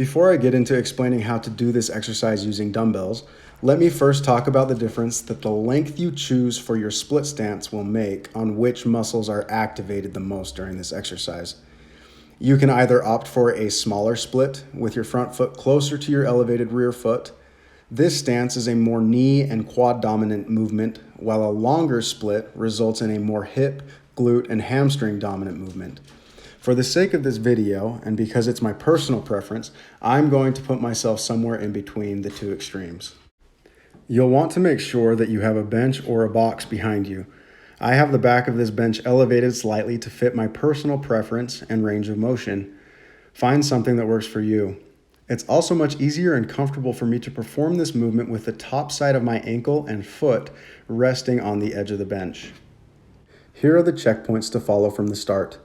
Before I get into explaining how to do this exercise using dumbbells, let me first talk about the difference that the length you choose for your split stance will make on which muscles are activated the most during this exercise. You can either opt for a smaller split with your front foot closer to your elevated rear foot. This stance is a more knee and quad dominant movement, while a longer split results in a more hip, glute, and hamstring dominant movement. For the sake of this video, and because it's my personal preference, I'm going to put myself somewhere in between the two extremes. You'll want to make sure that you have a bench or a box behind you. I have the back of this bench elevated slightly to fit my personal preference and range of motion. Find something that works for you. It's also much easier and comfortable for me to perform this movement with the top side of my ankle and foot resting on the edge of the bench. Here are the checkpoints to follow from the start.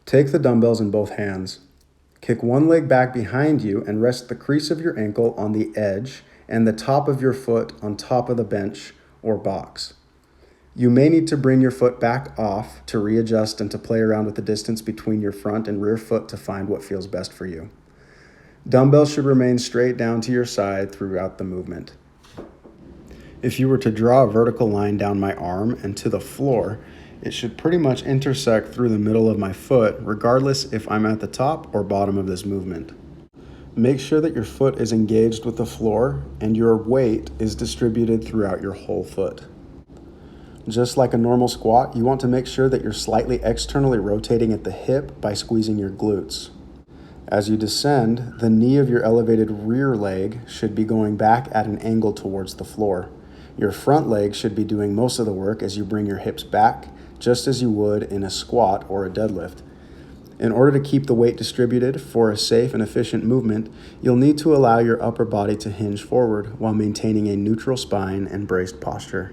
Take the dumbbells in both hands. Kick one leg back behind you and rest the crease of your ankle on the edge and the top of your foot on top of the bench or box. You may need to bring your foot back off to readjust and to play around with the distance between your front and rear foot to find what feels best for you. Dumbbells should remain straight down to your side throughout the movement. If you were to draw a vertical line down my arm and to the floor, it should pretty much intersect through the middle of my foot, regardless if I'm at the top or bottom of this movement. Make sure that your foot is engaged with the floor and your weight is distributed throughout your whole foot. Just like a normal squat, you want to make sure that you're slightly externally rotating at the hip by squeezing your glutes. As you descend, the knee of your elevated rear leg should be going back at an angle towards the floor. Your front leg should be doing most of the work as you bring your hips back, just as you would in a squat or a deadlift. In order to keep the weight distributed for a safe and efficient movement, you'll need to allow your upper body to hinge forward while maintaining a neutral spine and braced posture.